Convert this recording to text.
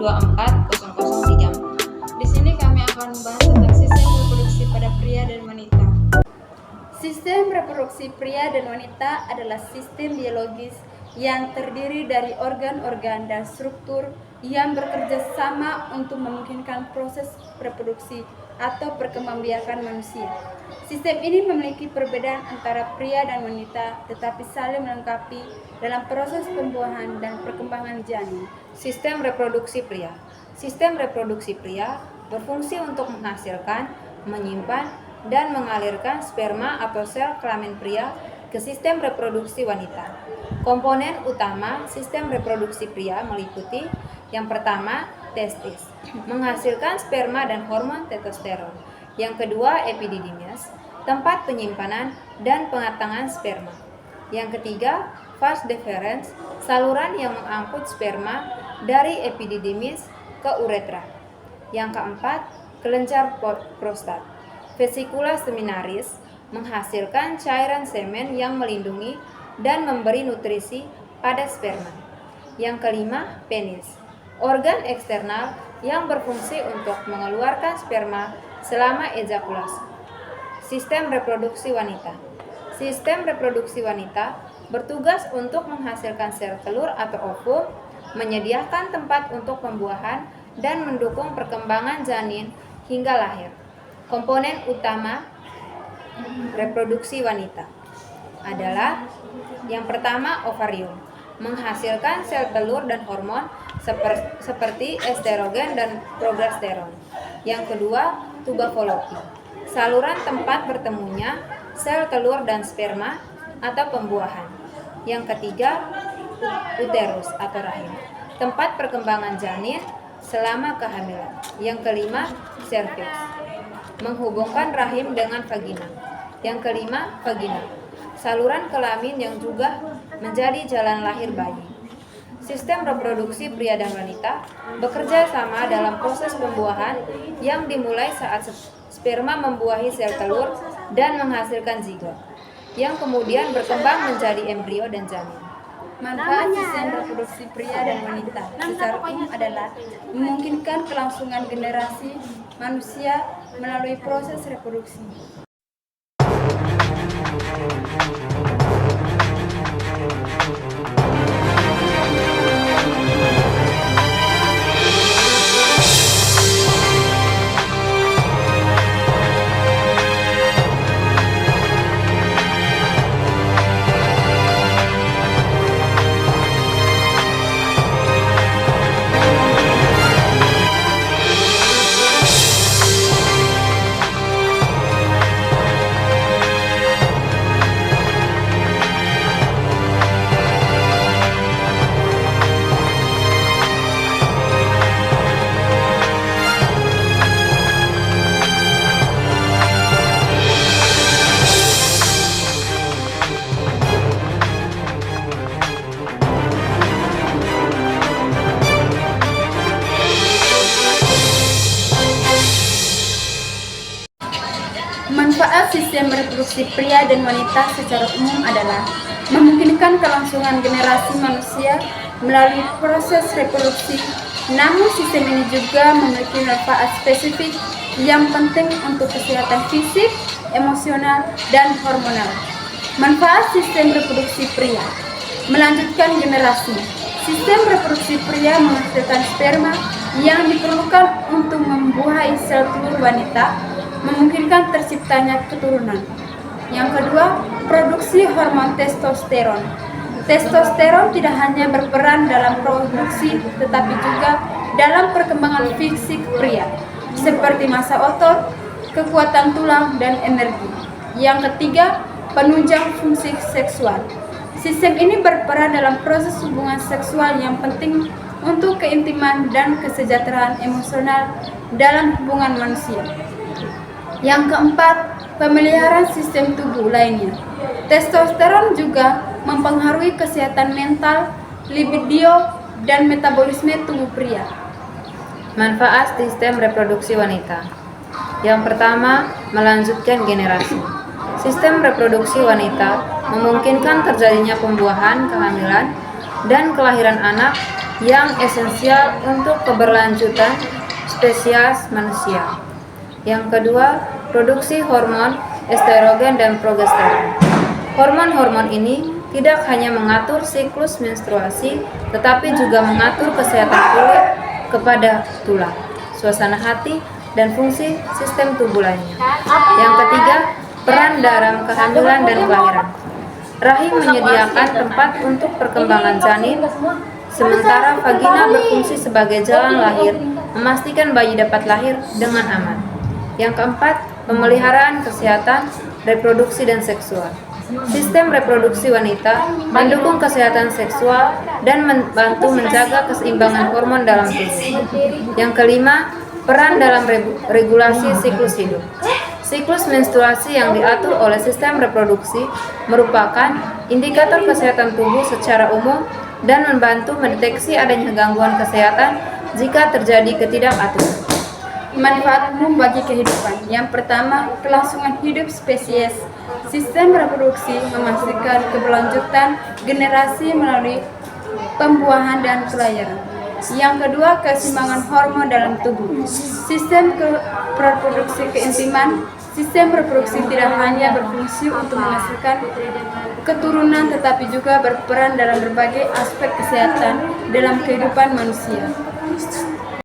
240034. Di sini kami akan membahas tentang sistem reproduksi pada pria dan wanita. Sistem reproduksi pria dan wanita adalah sistem biologis yang terdiri dari organ-organ dan struktur yang bekerja sama untuk memungkinkan proses reproduksi atau perkembangbiakan manusia. Sistem ini memiliki perbedaan antara pria dan wanita, tetapi saling melengkapi dalam proses pembuahan dan perkembangan janin. Sistem reproduksi pria. Sistem reproduksi pria berfungsi untuk menghasilkan, menyimpan, dan mengalirkan sperma atau sel kelamin pria ke sistem reproduksi wanita. Komponen utama sistem reproduksi pria meliputi yang pertama, testis, menghasilkan sperma dan hormon testosteron. Yang kedua, epididymis, tempat penyimpanan dan pengatangan sperma. Yang ketiga, vas deferens, saluran yang mengangkut sperma dari epididymis ke uretra. Yang keempat, kelenjar prostat, vesicula seminaris, menghasilkan cairan semen yang melindungi dan memberi nutrisi pada sperma. Yang kelima, penis, organ eksternal yang berfungsi untuk mengeluarkan sperma selama ejakulasi. Sistem reproduksi wanita. Sistem reproduksi wanita bertugas untuk menghasilkan sel telur atau ovum, menyediakan tempat untuk pembuahan, dan mendukung perkembangan janin hingga lahir. Komponen utama reproduksi wanita adalah yang pertama, ovarium, menghasilkan sel telur dan hormon seperti estrogen dan progesteron. Yang kedua, tuba Fallopi, saluran tempat bertemunya sel telur dan sperma atau pembuahan. Yang ketiga, uterus atau rahim, tempat perkembangan janin selama kehamilan. Yang kelima, serviks, menghubungkan rahim dengan vagina. Yang kelima, vagina, saluran kelamin yang juga menjadi jalan lahir bayi. Sistem reproduksi pria dan wanita bekerja sama dalam proses pembuahan yang dimulai saat sperma membuahi sel telur dan menghasilkan zigot, yang kemudian berkembang menjadi embrio dan janin. Manfaat sistem reproduksi pria dan wanita secara umum adalah memungkinkan kelangsungan generasi manusia melalui proses reproduksi. Manfaat sistem reproduksi pria dan wanita secara umum adalah memungkinkan kelangsungan generasi manusia melalui proses reproduksi. Namun sistem ini juga memiliki manfaat spesifik yang penting untuk kesehatan fisik, emosional, dan hormonal. Manfaat sistem reproduksi pria: melanjutkan generasi. Sistem reproduksi pria menghasilkan sperma yang diperlukan untuk membuahi sel telur wanita, memungkinkan terciptanya keturunan. Yang kedua, produksi hormon testosteron. Testosteron tidak hanya berperan dalam produksi, tetapi juga dalam perkembangan fisik pria, seperti massa otot, kekuatan tulang, dan energi. Yang ketiga, penunjang fungsi seksual. Sistem ini berperan dalam proses hubungan seksual yang penting untuk keintiman dan kesejahteraan emosional dalam hubungan manusia. Yang keempat, pemeliharaan sistem tubuh lainnya. Testosteron juga mempengaruhi kesehatan mental, libido, dan metabolisme tubuh pria. Manfaat sistem reproduksi wanita. Yang pertama, melanjutkan generasi. Sistem reproduksi wanita memungkinkan terjadinya pembuahan, kehamilan, dan kelahiran anak yang esensial untuk keberlanjutan spesies manusia. Yang kedua, produksi hormon estrogen dan progesteron. Hormon-hormon ini tidak hanya mengatur siklus menstruasi, tetapi juga mengatur kesehatan kulit kepada tulang, suasana hati, dan fungsi sistem tubuh lainnya. Yang ketiga, peran dalam kehamilan dan kelahiran. Rahim menyediakan tempat untuk perkembangan janin, sementara vagina berfungsi sebagai jalan lahir, memastikan bayi dapat lahir dengan aman. Yang keempat, pemeliharaan kesehatan, reproduksi, dan seksual. Sistem reproduksi wanita mendukung kesehatan seksual dan membantu menjaga keseimbangan hormon dalam tubuh. Yang kelima, peran dalam regulasi siklus hidup. Siklus menstruasi yang diatur oleh sistem reproduksi merupakan indikator kesehatan tubuh secara umum dan membantu mendeteksi adanya gangguan kesehatan jika terjadi ketidakaturan. Manfaat umum bagi kehidupan. Yang pertama, kelangsungan hidup spesies. Sistem reproduksi memastikan keberlanjutan generasi melalui pembuahan dan kelahiran. Yang kedua, keseimbangan hormon dalam tubuh. Sistem reproduksi keintiman. Sistem reproduksi tidak hanya berfungsi untuk menghasilkan keturunan, tetapi juga berperan dalam berbagai aspek kesehatan dalam kehidupan manusia.